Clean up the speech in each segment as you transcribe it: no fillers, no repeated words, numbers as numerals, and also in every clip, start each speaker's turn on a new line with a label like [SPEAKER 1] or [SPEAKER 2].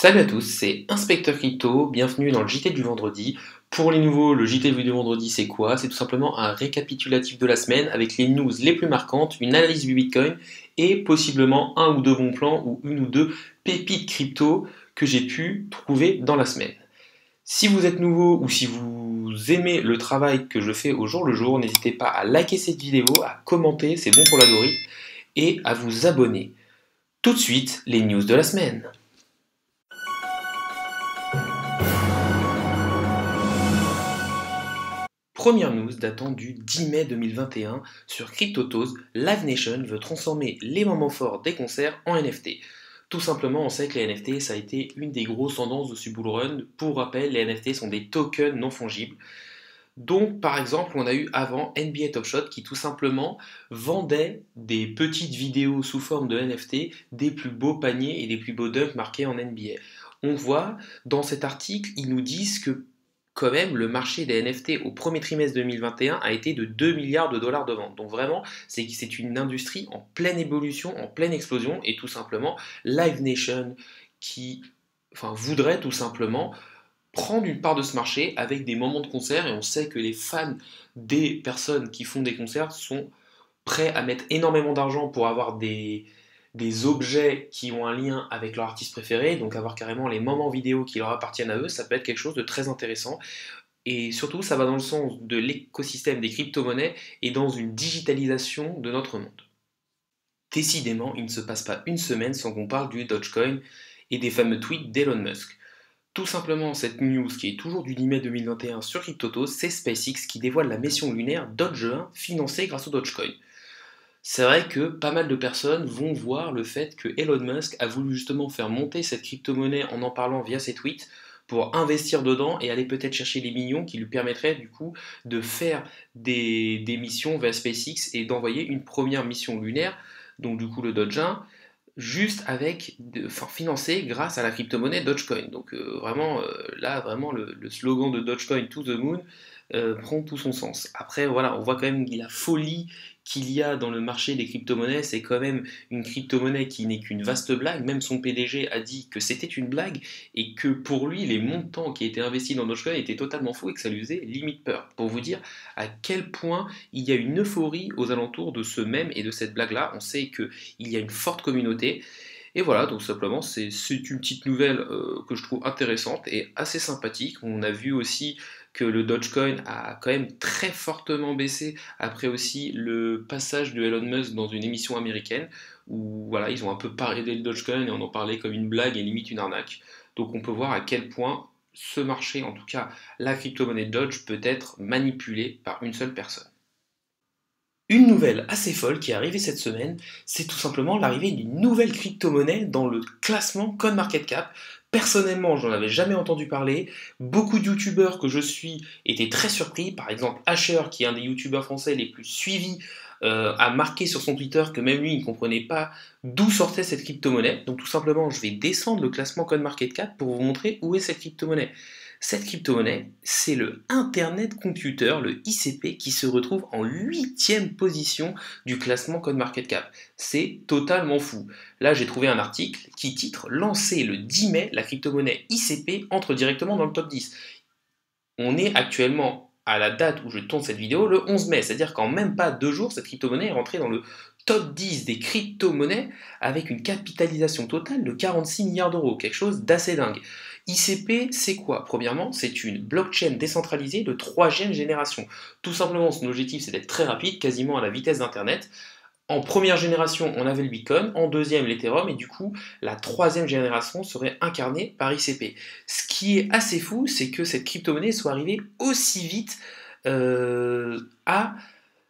[SPEAKER 1] Salut à tous, c'est Inspecteur Crypto, bienvenue dans le JT du vendredi. Pour les nouveaux, le JT du vendredi c'est quoi? C'est tout simplement un récapitulatif de la semaine avec les news les plus marquantes, une analyse du Bitcoin et possiblement un ou deux bons plans ou une ou deux pépites crypto que j'ai pu trouver dans la semaine. Si vous êtes nouveau ou si vous aimez le travail que je fais au jour le jour, n'hésitez pas à liker cette vidéo, à commenter, c'est bon pour l'algorithme, et à vous abonner. Tout de suite, les news de la semaine. Première news datant du 10 mai 2021 sur CryptoToast, Live Nation veut transformer les moments forts des concerts en NFT. Tout simplement, on sait que les NFT, ça a été une des grosses tendances de ce bull run. Pour rappel, les NFT sont des tokens non fongibles. Donc, par exemple, on a eu avant NBA Top Shot qui tout simplement vendait des petites vidéos sous forme de NFT des plus beaux paniers et des plus beaux dunks marqués en NBA. On voit dans cet article, ils nous disent que quand même, le marché des NFT au premier trimestre 2021 a été de 2 milliards de dollars de vente. Donc vraiment, c'est une industrie en pleine évolution, en pleine explosion, et tout simplement, Live Nation qui voudrait tout simplement prendre une part de ce marché avec des moments de concert, et on sait que les fans des personnes qui font des concerts sont prêts à mettre énormément d'argent pour avoir des objets qui ont un lien avec leur artiste préféré, donc avoir carrément les moments vidéo qui leur appartiennent à eux, ça peut être quelque chose de très intéressant. Et surtout, ça va dans le sens de l'écosystème des crypto-monnaies et dans une digitalisation de notre monde. Décidément, il ne se passe pas une semaine sans qu'on parle du Dogecoin et des fameux tweets d'Elon Musk. Tout simplement, cette news qui est toujours du 10 mai 2021 sur CryptoToast, c'est SpaceX qui dévoile la mission lunaire Doge 1 financée grâce au Dogecoin. C'est vrai que pas mal de personnes vont voir le fait que Elon Musk a voulu justement faire monter cette crypto-monnaie en parlant via ses tweets pour investir dedans et aller peut-être chercher les millions qui lui permettraient du coup de faire des missions vers SpaceX et d'envoyer une première mission lunaire, donc du coup le Doge 1, juste financé grâce à la crypto-monnaie Dogecoin. Donc là, vraiment, le slogan de Dogecoin to the moon prend tout son sens. Après, voilà, on voit quand même la folie qu'il y a dans le marché des crypto-monnaies. C'est quand même une crypto-monnaie qui n'est qu'une vaste blague. Même son PDG a dit que c'était une blague et que pour lui, les montants qui étaient investis dans Dogecoin étaient totalement faux et que ça lui faisait limite peur. Pour vous dire à quel point il y a une euphorie aux alentours de ce mème et de cette blague-là. On sait qu'il y a une forte communauté. Et voilà, donc simplement, c'est une petite nouvelle que je trouve intéressante et assez sympathique. On a vu aussi que le Dogecoin a quand même très fortement baissé après aussi le passage de Elon Musk dans une émission américaine où voilà, ils ont un peu parodé le Dogecoin et on en parlait comme une blague et limite une arnaque. Donc on peut voir à quel point ce marché, en tout cas la crypto-monnaie Doge, peut être manipulée par une seule personne. Une nouvelle assez folle qui est arrivée cette semaine, c'est tout simplement l'arrivée d'une nouvelle crypto-monnaie dans le classement CoinMarketCap. Personnellement, je n'en avais jamais entendu parler. Beaucoup de youtubeurs que je suis étaient très surpris. Par exemple, Asher, qui est un des youtubeurs français les plus suivis, a marqué sur son Twitter que même lui, il ne comprenait pas d'où sortait cette crypto-monnaie. Donc tout simplement, je vais descendre le classement CoinMarketCap pour vous montrer où est cette crypto-monnaie. Cette crypto-monnaie, c'est le Internet Computer, le ICP, qui se retrouve en 8e position du classement CoinMarketCap. C'est totalement fou. Là, j'ai trouvé un article qui titre Lancé le 10 mai, la crypto-monnaie ICP entre directement dans le top 10. On est actuellement à la date où je tourne cette vidéo le 11 mai, c'est-à-dire qu'en même pas 2 jours, cette crypto-monnaie est rentrée dans le top 10 des crypto-monnaies avec une capitalisation totale de 46 milliards d'euros, quelque chose d'assez dingue. ICP, c'est quoi? Premièrement, c'est une blockchain décentralisée de 3e génération. Tout simplement, son objectif, c'est d'être très rapide, quasiment à la vitesse d'Internet. En première génération, on avait le Bitcoin, en deuxième, l'Ethereum, et du coup, la 3e génération serait incarnée par ICP. Ce qui est assez fou, c'est que cette crypto-monnaie soit arrivée aussi vite à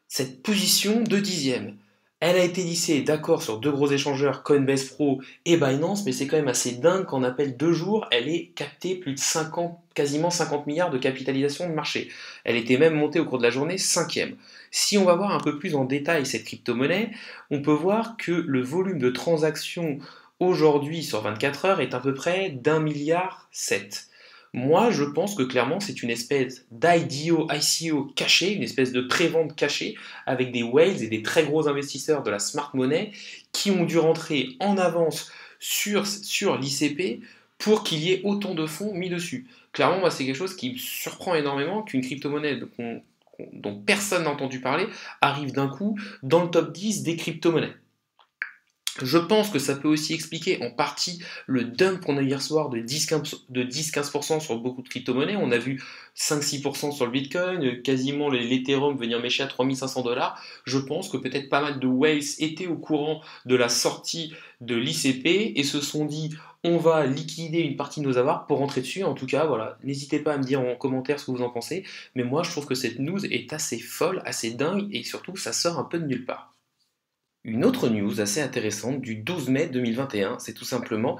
[SPEAKER 1] cette position de 10e. Elle a été lissée, d'accord, sur deux gros échangeurs, Coinbase Pro et Binance, mais c'est quand même assez dingue qu'en à peine 2 jours, elle ait capté plus de 50, quasiment 50 milliards de capitalisation de marché. Elle était même montée au cours de la journée 5e. Si on va voir un peu plus en détail cette crypto-monnaie, on peut voir que le volume de transactions aujourd'hui sur 24 heures est à peu près d'1,7 milliard. Moi, je pense que clairement, c'est une espèce d'IDO, ICO caché, une espèce de pré-vente cachée, avec des whales et des très gros investisseurs de la smart money qui ont dû rentrer en avance sur l'ICP pour qu'il y ait autant de fonds mis dessus. Clairement, moi, c'est quelque chose qui me surprend énormément qu'une crypto-monnaie dont personne n'a entendu parler arrive d'un coup dans le top 10 des crypto-monnaies. Je pense que ça peut aussi expliquer en partie le dump qu'on a eu hier soir de 10-15% sur beaucoup de crypto-monnaies. On a vu 5-6% sur le Bitcoin, quasiment l'Ethereum venir mécher à 3500 $. Je pense que peut-être pas mal de whales étaient au courant de la sortie de l'ICP et se sont dit on va liquider une partie de nos avoirs pour rentrer dessus. En tout cas, voilà, n'hésitez pas à me dire en commentaire ce que vous en pensez. Mais moi, je trouve que cette news est assez folle, assez dingue et surtout, ça sort un peu de nulle part. Une autre news assez intéressante du 12 mai 2021, c'est tout simplement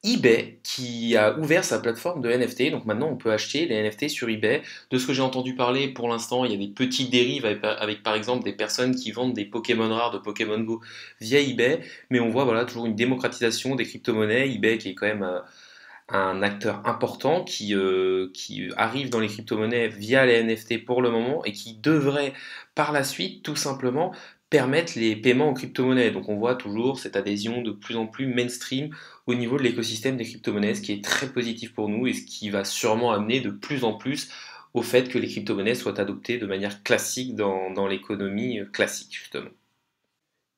[SPEAKER 1] eBay qui a ouvert sa plateforme de NFT. Donc maintenant, on peut acheter les NFT sur eBay. De ce que j'ai entendu parler, pour l'instant, il y a des petites dérives avec, par exemple des personnes qui vendent des Pokémon rares de Pokémon Go via eBay. Mais on voit voilà, toujours une démocratisation des crypto-monnaies. eBay qui est quand même un acteur important qui arrive dans les crypto-monnaies via les NFT pour le moment et qui devrait par la suite tout simplement permettre les paiements en crypto-monnaies. Donc on voit toujours cette adhésion de plus en plus mainstream au niveau de l'écosystème des crypto-monnaies, ce qui est très positif pour nous et ce qui va sûrement amener de plus en plus au fait que les crypto-monnaies soient adoptées de manière classique dans l'économie classique justement.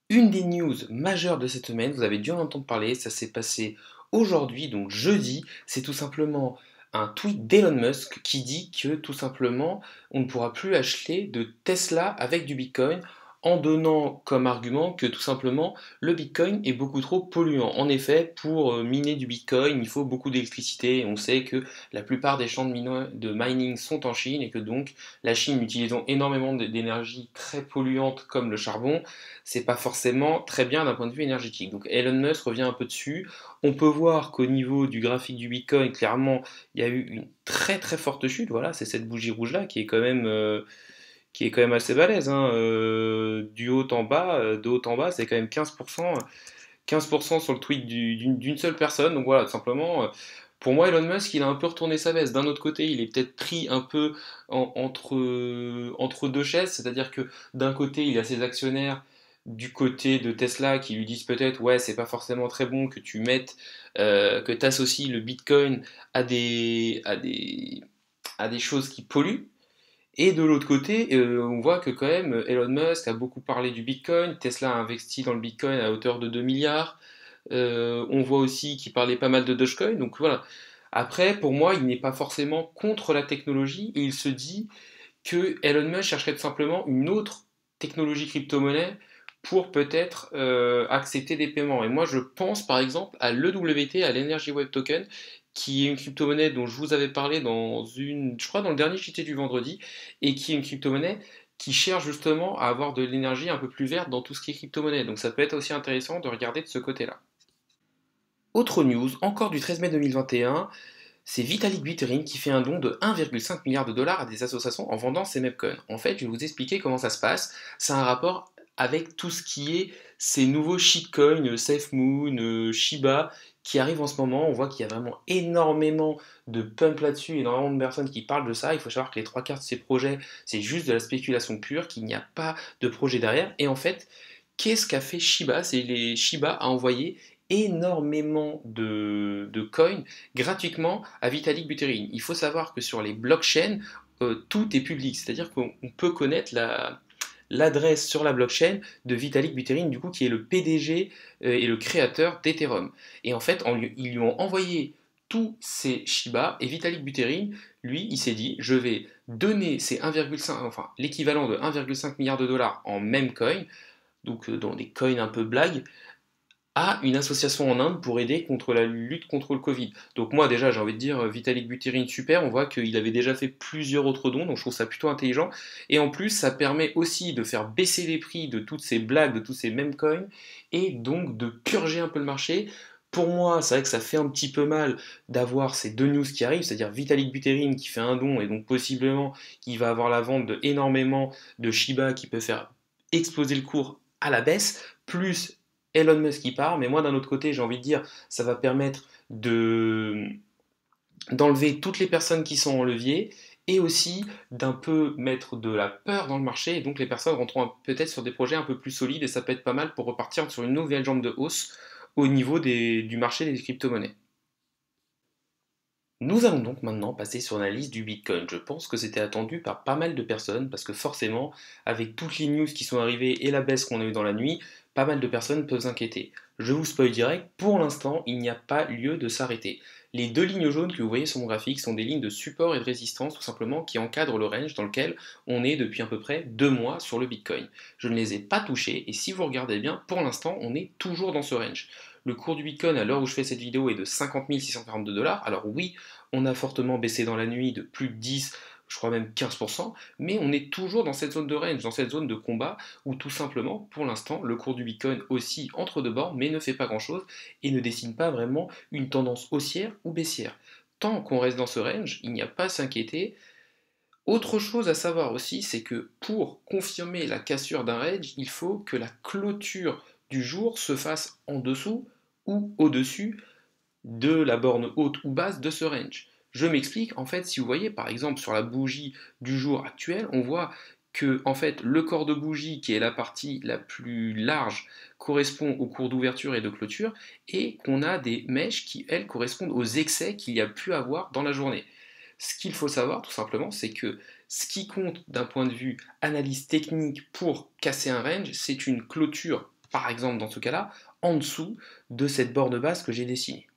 [SPEAKER 1] Une des news majeures de cette semaine, vous avez dû en entendre parler, ça s'est passé aujourd'hui, donc jeudi, c'est tout simplement un tweet d'Elon Musk qui dit que tout simplement on ne pourra plus acheter de Tesla avec du Bitcoin en donnant comme argument que tout simplement le Bitcoin est beaucoup trop polluant. En effet, pour miner du Bitcoin, il faut beaucoup d'électricité. On sait que la plupart des champs de mining sont en Chine et que donc la Chine utilisant énormément d'énergie très polluante comme le charbon, c'est pas forcément très bien d'un point de vue énergétique. Donc Elon Musk revient un peu dessus. On peut voir qu'au niveau du graphique du Bitcoin, clairement, il y a eu une très très forte chute. Voilà, c'est cette bougie rouge là qui est quand même assez balèze. Hein. Du haut en bas, de haut en bas, c'est quand même 15%, 15% sur le tweet d'une seule personne. Donc voilà, tout simplement. Pour moi, Elon Musk, il a un peu retourné sa veste. D'un autre côté, il est peut-être pris un peu entre deux chaises, c'est-à-dire que d'un côté, il a ses actionnaires du côté de Tesla qui lui disent peut-être ouais, c'est pas forcément très bon que tu mettes, que tu associes le Bitcoin à des choses qui polluent. Et de l'autre côté, on voit que quand même Elon Musk a beaucoup parlé du Bitcoin, Tesla a investi dans le Bitcoin à hauteur de 2 milliards, on voit aussi qu'il parlait pas mal de Dogecoin, donc voilà. Après, pour moi, il n'est pas forcément contre la technologie, et il se dit que Elon Musk chercherait tout simplement une autre technologie crypto-monnaie pour peut-être accepter des paiements. Et moi, je pense par exemple à l'EWT, à l'Energy Web Token, qui est une crypto-monnaie dont je vous avais parlé je crois dans le dernier JT du vendredi, et qui est une crypto-monnaie qui cherche justement à avoir de l'énergie un peu plus verte dans tout ce qui est crypto-monnaie. Donc ça peut être aussi intéressant de regarder de ce côté-là. Autre news, encore du 13 mai 2021, c'est Vitalik Buterin qui fait un don de 1,5 milliard de dollars à des associations en vendant ses mepcoins. En fait, je vais vous expliquer comment ça se passe. C'est un rapport avec tout ce qui est ces nouveaux shitcoins, SafeMoon, Shiba, qui arrivent en ce moment. On voit qu'il y a vraiment énormément de pump là-dessus, énormément de personnes qui parlent de ça. Il faut savoir que les trois quarts de ces projets, c'est juste de la spéculation pure, qu'il n'y a pas de projet derrière. Et en fait, qu'est-ce qu'a fait Shiba? Shiba a envoyé énormément de coins gratuitement à Vitalik Buterin. Il faut savoir que sur les blockchains, tout est public, c'est-à-dire qu'on peut connaître l'adresse sur la blockchain de Vitalik Buterin, du coup, qui est le PDG et le créateur d'Ethereum. Et en fait, ils lui ont envoyé tous ces Shiba, et Vitalik Buterin, lui, il s'est dit, je vais donner ces 1,5, enfin l'équivalent de 1,5 milliard de dollars en même coin, donc dans des coins un peu blagues, à une association en Inde pour aider contre la lutte contre le Covid. Donc moi déjà j'ai envie de dire Vitalik Buterin super, on voit qu'il avait déjà fait plusieurs autres dons, donc je trouve ça plutôt intelligent. Et en plus ça permet aussi de faire baisser les prix de toutes ces blagues, de tous ces meme coins, et donc de purger un peu le marché. Pour moi, c'est vrai que ça fait un petit peu mal d'avoir ces deux news qui arrivent, c'est-à-dire Vitalik Buterin qui fait un don et donc possiblement qui va avoir la vente de énormément de Shiba qui peut faire exploser le cours à la baisse, plus Elon Musk qui part, mais moi d'un autre côté, j'ai envie de dire, ça va permettre d'enlever toutes les personnes qui sont en levier et aussi d'un peu mettre de la peur dans le marché et donc les personnes rentreront peut-être sur des projets un peu plus solides et ça peut être pas mal pour repartir sur une nouvelle jambe de hausse au niveau du marché des crypto-monnaies. Nous allons donc maintenant passer sur la liste du Bitcoin. Je pense que c'était attendu par pas mal de personnes parce que forcément, avec toutes les news qui sont arrivées et la baisse qu'on a eue dans la nuit, pas mal de personnes peuvent s'inquiéter. Je vous spoil direct, pour l'instant, il n'y a pas lieu de s'arrêter. Les deux lignes jaunes que vous voyez sur mon graphique sont des lignes de support et de résistance tout simplement qui encadrent le range dans lequel on est depuis à peu près 2 mois sur le Bitcoin. Je ne les ai pas touchés et si vous regardez bien, pour l'instant, on est toujours dans ce range. Le cours du Bitcoin à l'heure où je fais cette vidéo est de 50 642 dollars. Alors oui, on a fortement baissé dans la nuit de plus de 10, je crois même 15%, mais on est toujours dans cette zone de range, dans cette zone de combat où tout simplement, pour l'instant, le cours du Bitcoin oscille entre deux bords, mais ne fait pas grand-chose et ne dessine pas vraiment une tendance haussière ou baissière. Tant qu'on reste dans ce range, il n'y a pas à s'inquiéter. Autre chose à savoir aussi, c'est que pour confirmer la cassure d'un range, il faut que la clôture du jour se fasse en dessous ou au-dessus de la borne haute ou basse de ce range. Je m'explique, en fait, si vous voyez par exemple sur la bougie du jour actuel, on voit que en fait le corps de bougie qui est la partie la plus large correspond au cours d'ouverture et de clôture et qu'on a des mèches qui elles correspondent aux excès qu'il y a pu avoir dans la journée. Ce qu'il faut savoir tout simplement, c'est que ce qui compte d'un point de vue analyse technique pour casser un range, c'est une clôture, par exemple dans ce cas-là, en dessous de cette borne basse que j'ai dessinée.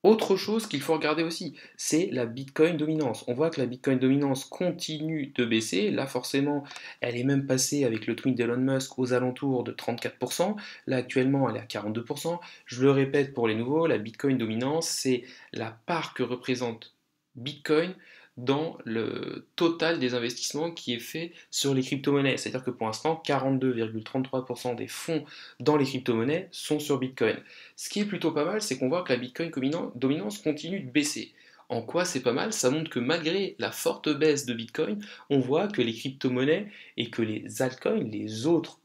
[SPEAKER 1] Autre chose qu'il faut regarder aussi, c'est la Bitcoin dominance. On voit que la Bitcoin dominance continue de baisser. Là, forcément, elle est même passée avec le tweet d'Elon Musk aux alentours de 34%. Là, actuellement, elle est à 42%. Je le répète pour les nouveaux, la Bitcoin dominance, c'est la part que représente Bitcoin dans le total des investissements qui est fait sur les crypto-monnaies. C'est-à-dire que pour l'instant, 42,33% des fonds dans les crypto-monnaies sont sur Bitcoin. Ce qui est plutôt pas mal, c'est qu'on voit que la Bitcoin dominance continue de baisser. En quoi c'est pas mal? Ça montre que malgré la forte baisse de Bitcoin, on voit que les crypto-monnaies et que les altcoins, les autres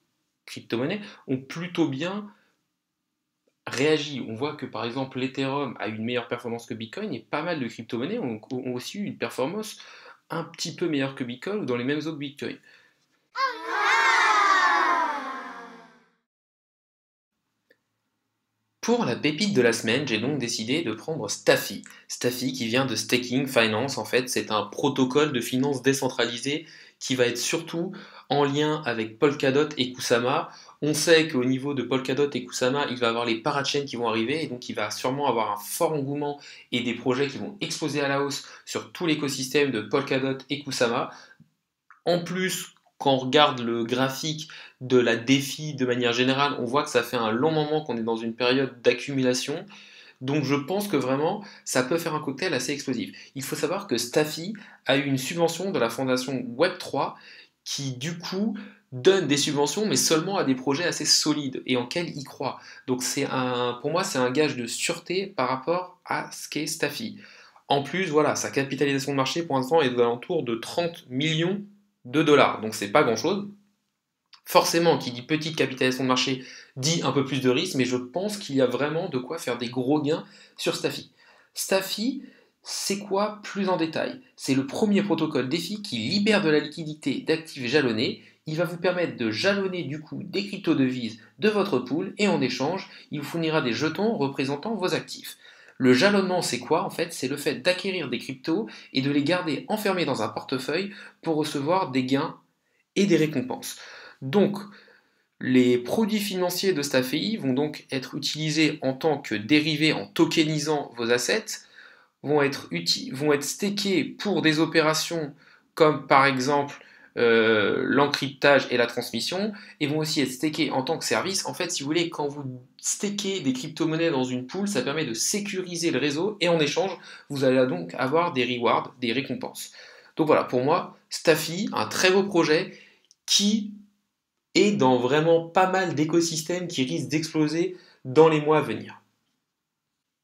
[SPEAKER 1] crypto-monnaies, ont plutôt bien réagi. On voit que par exemple l'Ethereum a une meilleure performance que Bitcoin et pas mal de crypto-monnaies ont aussi eu une performance un petit peu meilleure que Bitcoin ou dans les mêmes eaux que Bitcoin. Pour la pépite de la semaine, j'ai donc décidé de prendre Staffy. Staffy qui vient de Staking Finance, en fait, c'est un protocole de finance décentralisée qui va être surtout en lien avec Polkadot et Kusama. On sait qu'au niveau de Polkadot et Kusama, il va y avoir les parachains qui vont arriver et donc il va sûrement avoir un fort engouement et des projets qui vont exploser à la hausse sur tout l'écosystème de Polkadot et Kusama. En plus, quand on regarde le graphique de la défi de manière générale, on voit que ça fait un long moment qu'on est dans une période d'accumulation. Donc je pense que vraiment, ça peut faire un cocktail assez explosif. Il faut savoir que Staffy a eu une subvention de la fondation Web3 qui du coup donne des subventions mais seulement à des projets assez solides et en quels il croit. Donc pour moi c'est un gage de sûreté par rapport à ce qu'est Staffy. En plus, voilà, sa capitalisation de marché pour l'instant est aux alentours de 30 millions de dollars. Donc c'est pas grand-chose. Forcément, qui dit petite capitalisation de marché dit un peu plus de risque, mais je pense qu'il y a vraiment de quoi faire des gros gains sur Staffy. Staffy, c'est quoi plus en détail? C'est le premier protocole DeFi qui libère de la liquidité d'actifs jalonnés. Il va vous permettre de jalonner du coup des crypto-devises de votre pool et en échange, il vous fournira des jetons représentant vos actifs. Le jalonnement, c'est quoi en fait? C'est le fait d'acquérir des cryptos et de les garder enfermés dans un portefeuille pour recevoir des gains et des récompenses. Donc, les produits financiers de Staffy vont donc être utilisés en tant que dérivés en tokenisant vos assets, vont être stakés pour des opérations comme par exemple l'encryptage et la transmission, et vont aussi être stakés en tant que service. En fait, si vous voulez, quand vous stakez des crypto-monnaies dans une pool, ça permet de sécuriser le réseau, et en échange, vous allez donc avoir des rewards, des récompenses. Donc voilà, pour moi, Staffy, un très beau projet qui est dans vraiment pas mal d'écosystèmes qui risquent d'exploser dans les mois à venir.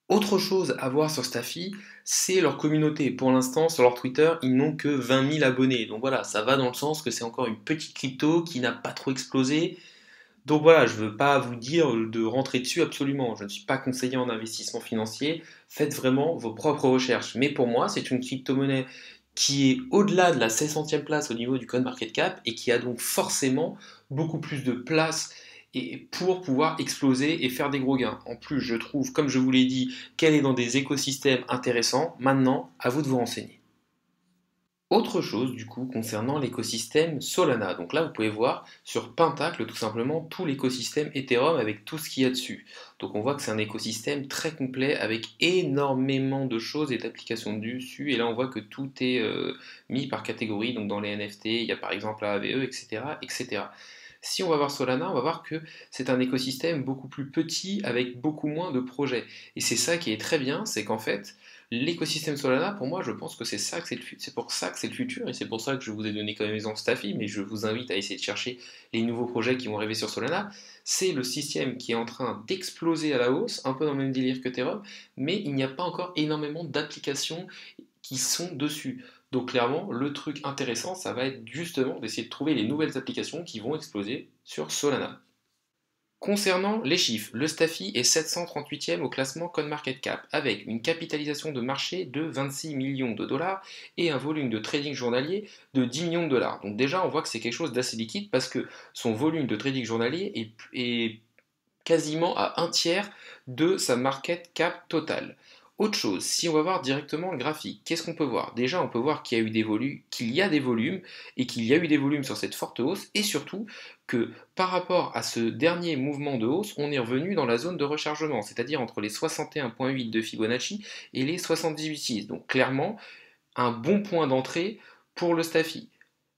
[SPEAKER 1] Autre chose à voir sur Staffy, c'est leur communauté. Pour l'instant, sur leur Twitter, ils n'ont que 20 000 abonnés. Donc voilà, ça va dans le sens que c'est encore une petite crypto qui n'a pas trop explosé. Donc voilà, je ne veux pas vous dire de rentrer dessus absolument. Je ne suis pas conseiller en investissement financier. Faites vraiment vos propres recherches. Mais pour moi, c'est une crypto-monnaie qui est au-delà de la 600e place au niveau du CoinMarketCap et qui a donc forcément beaucoup plus de place et pour pouvoir exploser et faire des gros gains. En plus, je trouve, comme je vous l'ai dit, qu'elle est dans des écosystèmes intéressants. Maintenant, à vous de vous renseigner. Autre chose du coup concernant l'écosystème Solana. Donc là vous pouvez voir sur Pentacle tout simplement tout l'écosystème Ethereum avec tout ce qu'il y a dessus. Donc on voit que c'est un écosystème très complet avec énormément de choses et d'applications dessus. Et là on voit que tout est mis par catégorie. Donc dans les NFT, il y a par exemple la AVE, etc., etc. Si on va voir Solana, on va voir que c'est un écosystème beaucoup plus petit avec beaucoup moins de projets. Et c'est ça qui est très bien, c'est qu'en fait, l'écosystème Solana, pour moi, je pense que c'est pour ça que c'est le futur, et c'est pour ça que je vous ai donné comme exemple Staffy, mais je vous invite à essayer de chercher les nouveaux projets qui vont arriver sur Solana. C'est le système qui est en train d'exploser à la hausse, un peu dans le même délire que Ethereum, mais il n'y a pas encore énormément d'applications qui sont dessus. Donc clairement, le truc intéressant, ça va être justement d'essayer de trouver les nouvelles applications qui vont exploser sur Solana. Concernant les chiffres, le Staffy est 738e au classement CoinMarketCap avec une capitalisation de marché de 26 millions de dollars et un volume de trading journalier de 10 millions de dollars. Donc déjà on voit que c'est quelque chose d'assez liquide parce que son volume de trading journalier est quasiment à un tiers de sa market cap totale. Autre chose, si on va voir directement le graphique, qu'est-ce qu'on peut voir? Déjà, on peut voir qu'il y a eu des volumes, qu'il y a des volumes, et qu'il y a eu des volumes sur cette forte hausse, et surtout que par rapport à ce dernier mouvement de hausse, on est revenu dans la zone de rechargement, c'est-à-dire entre les 61,8 de Fibonacci et les 78,6. Donc clairement, un bon point d'entrée pour le Staffy.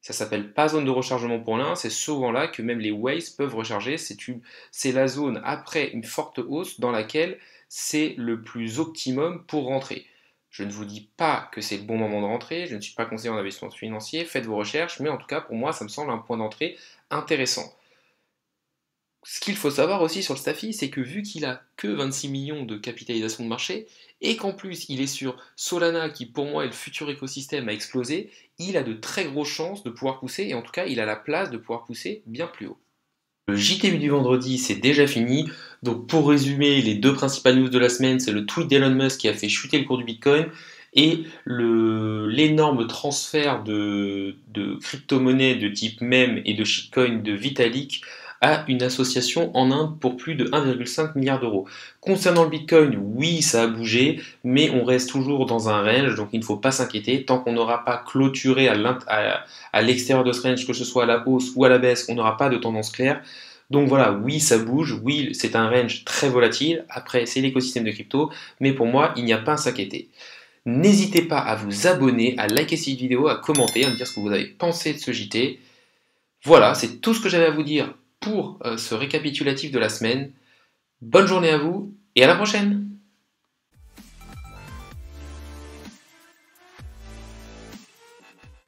[SPEAKER 1] Ça s'appelle pas zone de rechargement pour l'un, c'est souvent là que même les Waves peuvent recharger. C'est la zone après une forte hausse dans laquelle c'est le plus optimum pour rentrer. Je ne vous dis pas que c'est le bon moment de rentrer, je ne suis pas conseiller en investissement financier, faites vos recherches, mais en tout cas pour moi ça me semble un point d'entrée intéressant. Ce qu'il faut savoir aussi sur le Staffy, c'est que vu qu'il a que 26 millions de capitalisation de marché, et qu'en plus il est sur Solana, qui pour moi est le futur écosystème à exploser, il a de très grosses chances de pouvoir pousser, et en tout cas il a la place de pouvoir pousser bien plus haut. Le JTU du vendredi, c'est déjà fini. Donc pour résumer, les deux principales news de la semaine, c'est le tweet d'Elon Musk qui a fait chuter le cours du Bitcoin et l'énorme transfert de crypto-monnaies de type meme et de shitcoin de Vitalik à une association en Inde pour plus de 1,5 milliard d'euros. Concernant le Bitcoin, oui, ça a bougé, mais on reste toujours dans un range, donc il ne faut pas s'inquiéter. Tant qu'on n'aura pas clôturé à l'extérieur de ce range, que ce soit à la hausse ou à la baisse, on n'aura pas de tendance claire. Donc voilà, oui, ça bouge, oui, c'est un range très volatile. Après, c'est l'écosystème de crypto, mais pour moi, il n'y a pas à s'inquiéter. N'hésitez pas à vous abonner, à liker cette vidéo, à commenter, à me dire ce que vous avez pensé de ce JT. Voilà, c'est tout ce que j'avais à vous dire pour ce récapitulatif de la semaine. Bonne journée à vous et à la prochaine!